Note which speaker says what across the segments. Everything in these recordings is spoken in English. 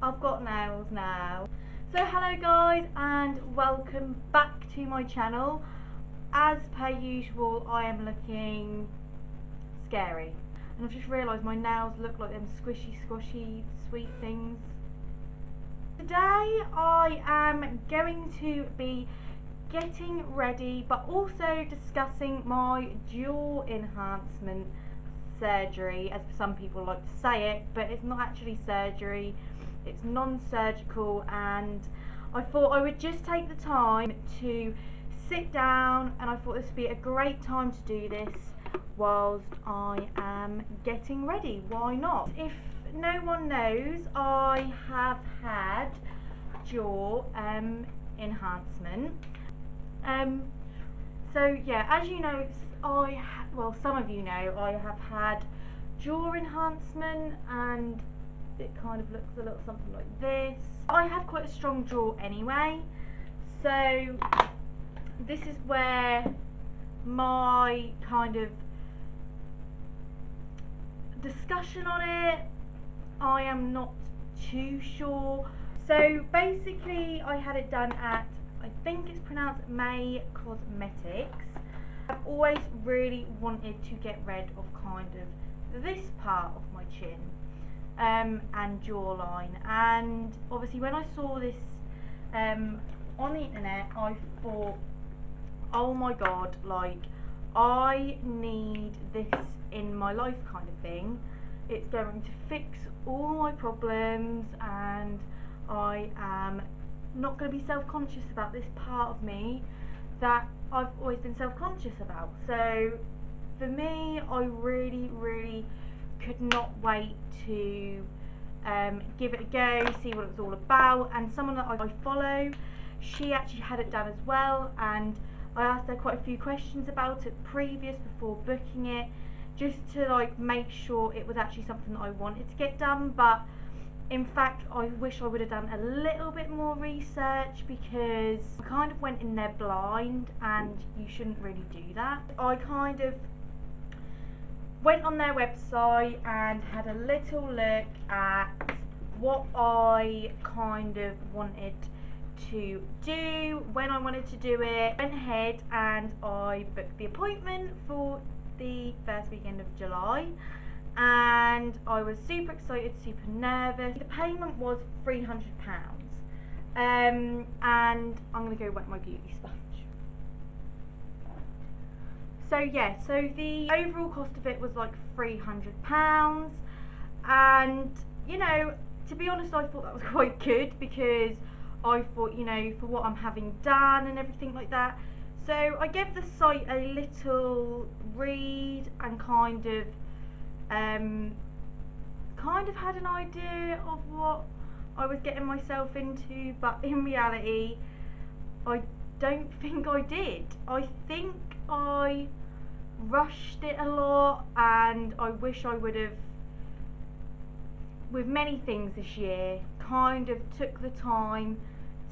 Speaker 1: I've got nails now. So hello guys and welcome back to my channel. As per usual, I am looking scary. And I've just realised my nails look like them squishy sweet things. Today I am going to be getting ready but also discussing my jaw enhancement surgery, as some people like to say it, but it's not actually surgery, it's non-surgical, and I thought I would just take the time to sit down, and I thought this would be a great time to do this whilst I am getting ready. Why not? If no one knows, I have had jaw enhancement. So yeah, as you know, some of you know, I have had jaw enhancement, and it kind of looks a little something like this. I have quite a strong jaw anyway, so this is where my kind of discussion on it, I am not too sure. So basically I had it done at, I think it's pronounced May Cosmetics. I've always really wanted to get rid of kind of this part of my chin and jawline, and obviously when I saw this on the internet, I thought, oh my god, like, I need this in my life kind of thing. It's going to fix all my problems, and I am not going to be self-conscious about this part of me that I've always been self-conscious about. So for me, I really could not wait to give it a go, see what it was all about. And someone that I follow, she actually had it done as well, and I asked her quite a few questions about it before booking it, just to like make sure it was actually something that I wanted to get done. But in fact, I wish I would have done a little bit more research, because I kind of went in there blind, and you shouldn't really do that. I kind of went on their website and had a little look at what I kind of wanted to do, when I wanted to do it. Went ahead and I booked the appointment for the first weekend of July, and I was super excited, super nervous. The payment was £300, and I'm going to go wet my beauty sponge. So yeah, so the overall cost of it was like £300, and you know, to be honest, I thought that was quite good, because I thought, you know, for what I'm having done and everything like that. So I gave the site a little read and kind of had an idea of what I was getting myself into, but in reality I don't think I did. I think I rushed it a lot, and I wish I would have, with many things this year, kind of took the time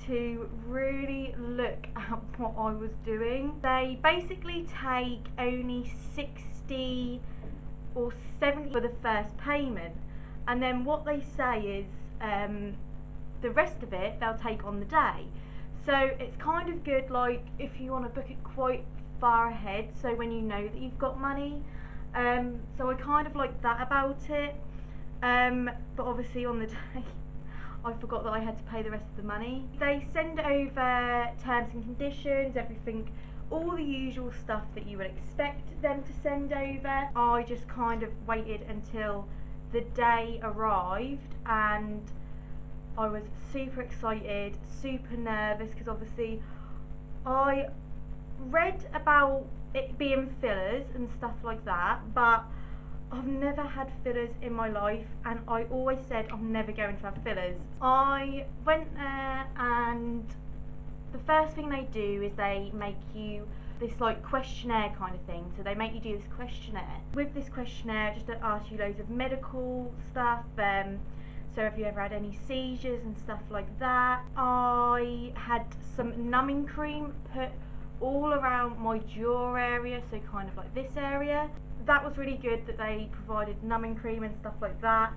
Speaker 1: to really look at what I was doing. They basically take only 60 or 70 for the first payment, and then what they say is the rest of it they'll take on the day. So it's kind of good, like, if you want to book it quite far ahead, so when you know that you've got money. So I kind of like that about it, but obviously on the day I forgot that I had to pay the rest of the money. They send over terms and conditions, everything, all the usual stuff that you would expect them to send over. I just kind of waited until the day arrived, and I was super excited, super nervous, because obviously I read about it being fillers and stuff like that, but I've never had fillers in my life, and I always said I'm never going to have fillers. I went there, and the first thing they do is they make you this like questionnaire kind of thing. So they make you do this questionnaire. With this questionnaire, just to ask you loads of medical stuff, so have you ever had any seizures and stuff like that. I had some numbing cream put all around my jaw area, so kind of like this area. That was really good that they provided numbing cream and stuff like that.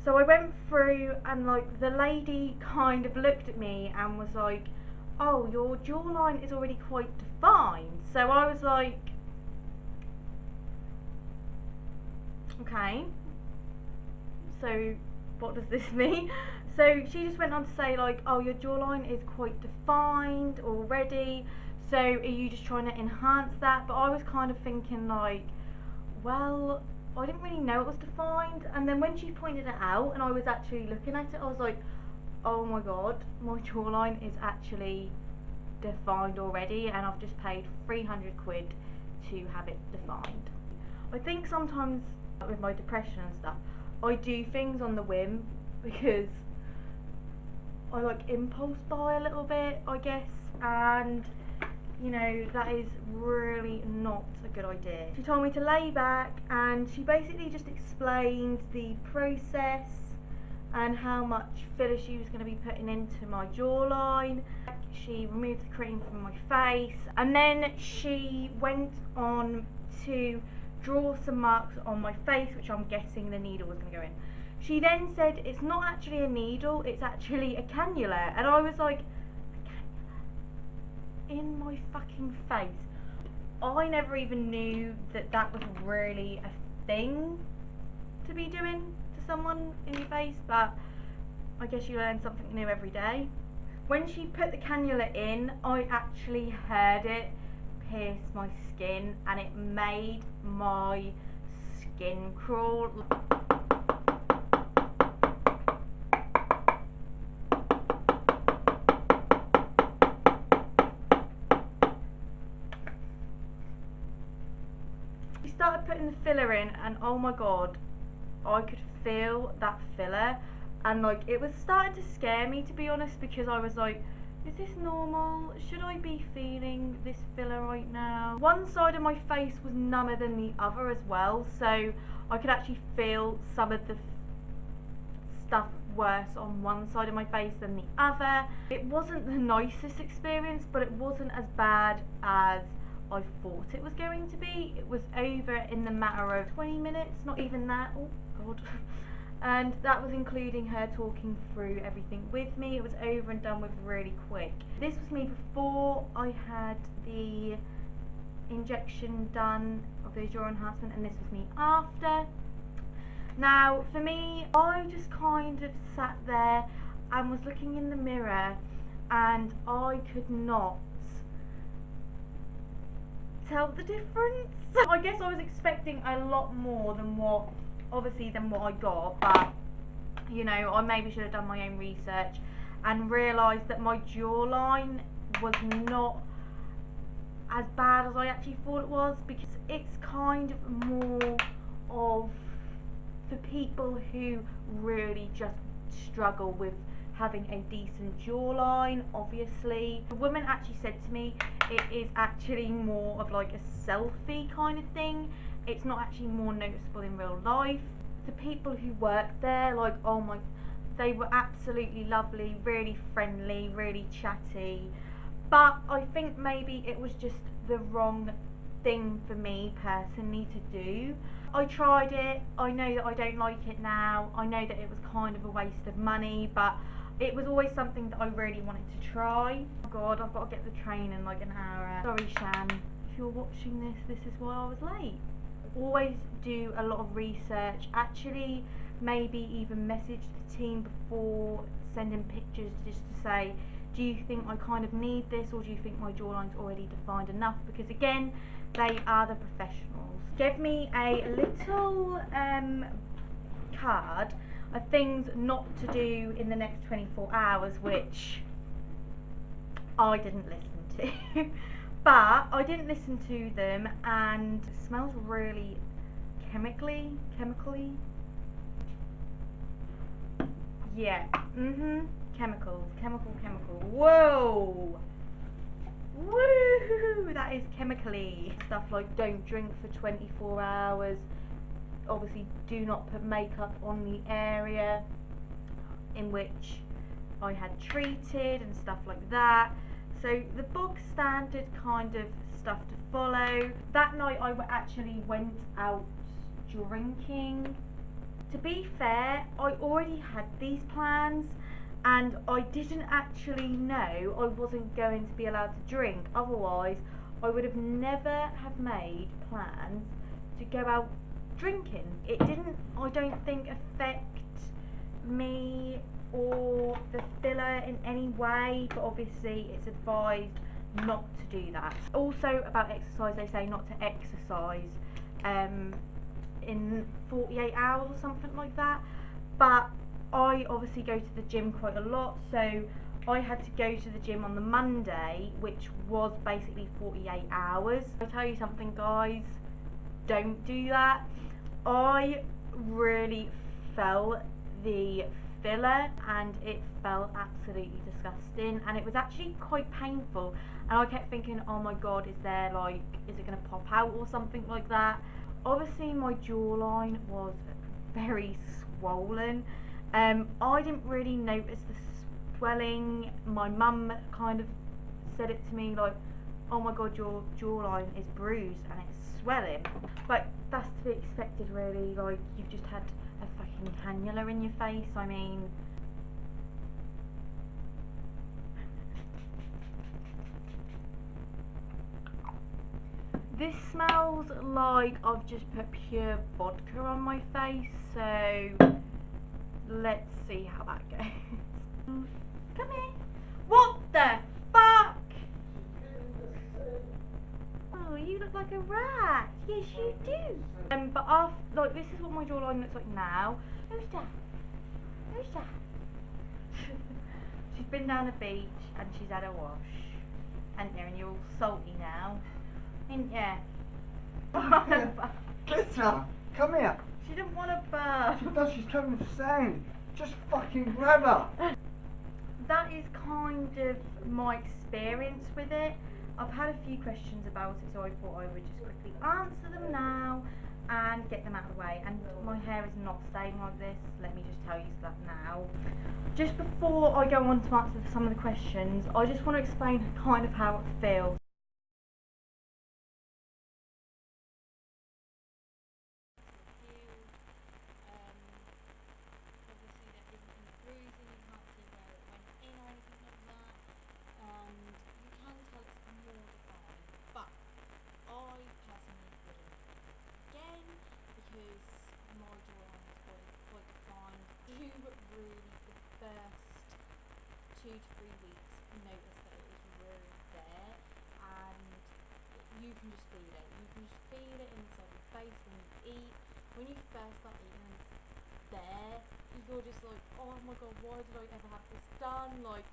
Speaker 1: So I went through and like the lady kind of looked at me and was like, oh, your jawline is already quite defined. So I was like, okay, so what does this mean? So she just went on to say like, oh, your jawline is quite defined already, so are you just trying to enhance that? But I was kind of thinking like, well, I didn't really know it was defined. And then when she pointed it out and I was actually looking at it, I was like, oh my god, my jawline is actually defined already, and I've just paid 300 quid to have it defined. I think sometimes with my depression and stuff, I do things on the whim because I like impulse buy a little bit, I guess, and you know, that is really not a good idea. She told me to lay back and she basically just explained the process and how much filler she was going to be putting into my jawline. She removed the cream from my face and then she went on to draw some marks on my face, which I'm guessing the needle was going to go in. She then said it's not actually a needle, it's actually a cannula, and I was like, in my fucking face. I never even knew that that was really a thing to be doing to someone in your face, but I guess you learn something new every day. When she put the cannula in, I actually heard it pierce my skin and it made my skin crawl. She started putting the filler in and oh my god, I could feel that filler and like it was starting to scare me, to be honest, because I was like, is this normal? Should I be feeling this filler right now? One side of my face was number than the other as well, so I could actually feel some of the stuff worse on one side of my face than the other. It wasn't the nicest experience, but it wasn't as bad as I thought it was going to be. It was over in the matter of 20 minutes, not even that. Oh god. And that was including her talking through everything with me. It was over and done with really quick. This was me before I had the injection done of the jaw enhancement, and this was me after. Now for me, I just kind of sat there and was looking in the mirror and I could not tell the difference. I guess I was expecting a lot more than what I got, but you know, I maybe should have done my own research and realised that my jawline was not as bad as I actually thought it was, because it's kind of more of for people who really just struggle with having a decent jawline. Obviously, the woman actually said to me it is actually more of like a selfie kind of thing. It's not actually more noticeable in real life. The people who worked there, like, oh my, they were absolutely lovely, really friendly, really chatty, but I think maybe it was just the wrong thing for me personally to do. I tried it, I know that I don't like it now, I know that it was kind of a waste of money, but it was always something that I really wanted to try. Oh god, I've got to get the train in like an hour. Sorry Shan, if you're watching this, this is why I was late. Always do a lot of research, actually maybe even message the team before sending pictures just to say, do you think I kind of need this, or do you think my jawline's already defined enough? Because again, they are the professionals. Give me a little card of things not to do in the next 24 hours, which I didn't listen to. But I didn't listen to them, and it smells really chemically. Yeah, chemicals, chemical. Whoa! Woo! That is chemically. Stuff like don't drink for 24 hours. Obviously, do not put makeup on the area in which I had treated and stuff like that. So the bog standard kind of stuff to follow. That night I actually went out drinking To be fair, I already had these plans and I didn't actually know I wasn't going to be allowed to drink. Otherwise, I would have never have made plans to go out drinking. It didn't, I don't think, affect me or the filler in any way, but obviously it's advised not to do that. Also about exercise, they say not to exercise in 48 hours or something like that, but I obviously go to the gym quite a lot, so I had to go to the gym on the Monday, which was basically 48 hours. I'll tell you something, guys, don't do that. I really felt the filler and it felt absolutely disgusting, and it was actually quite painful, and I kept thinking, oh my god, is it going to pop out or something like that. Obviously my jawline was very swollen. I didn't really notice the swelling. My mum kind of said it to me like, oh my god, your jawline is bruised and it's swelling. But that's to be expected really, like you've just had a fucking cannula in your face. I mean, this smells like I've just put pure vodka on my face, so let's see how that goes. Come here. What the fuck? Oh, you look like a rat. Yes, you do. But after, like, this is what my jawline looks like now. Who's that? Who's that? She's been down the beach and she's had a wash. And you're all salty now. Ain't ya?
Speaker 2: Glitter, come here.
Speaker 1: She didn't want a bath.
Speaker 2: She does, she's coming to sand. Just fucking grab her.
Speaker 1: That is kind of my experience with it. I've had a few questions about it, so I thought I would just quickly answer them now and get them out of the way. And my hair is not staying like this, let me just tell you that now. Just before I go on to answer some of the questions, I just want to explain kind of how it feels. Really the first 2 to 3 weeks notice that it was really there, and you can just feel it. You can just feel it inside your face when you eat. When you first start eating and it's there, you're just like, oh my god, why did I ever have this done? Like,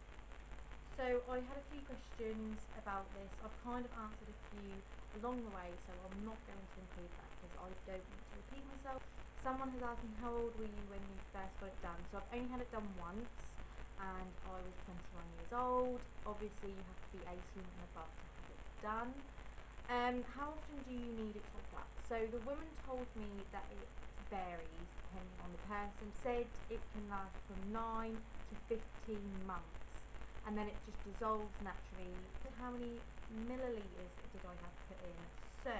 Speaker 1: so I had a few questions about this. I've kind of answered a few along the way, so I'm not going to include that because I don't want to repeat myself. Someone has asked me, how old were you when you first got it done? So I've only had it done once, and I was 21 years old. Obviously you have to be 18 and above to have it done. How often do you need it to wax? So the woman told me that it varies depending on the person. Said it can last from 9 to 15 months, and then it just dissolves naturally. How many millilitres did I have to put in? So,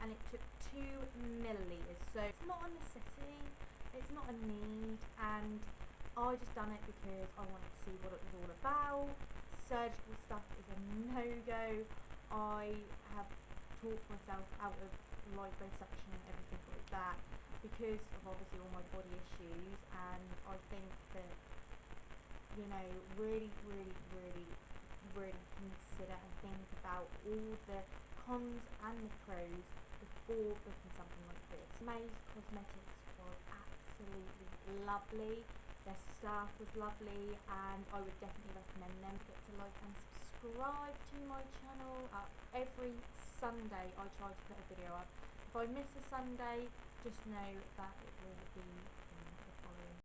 Speaker 1: and it took 2 millilitres, so it's not a necessity, it's not a need, and I just done it because I wanted to see what it was all about. Surgical stuff is a no-go. I have talked myself out of liposuction and everything like that because of obviously all my body issues, and I think that, you know, really consider and think about all the cons and the pros before booking something like this. May's Cosmetics was absolutely lovely. Their staff was lovely, and I would definitely recommend them. Get to like and subscribe to my channel. Every Sunday I try to put a video up. If I miss a Sunday, just know that it will be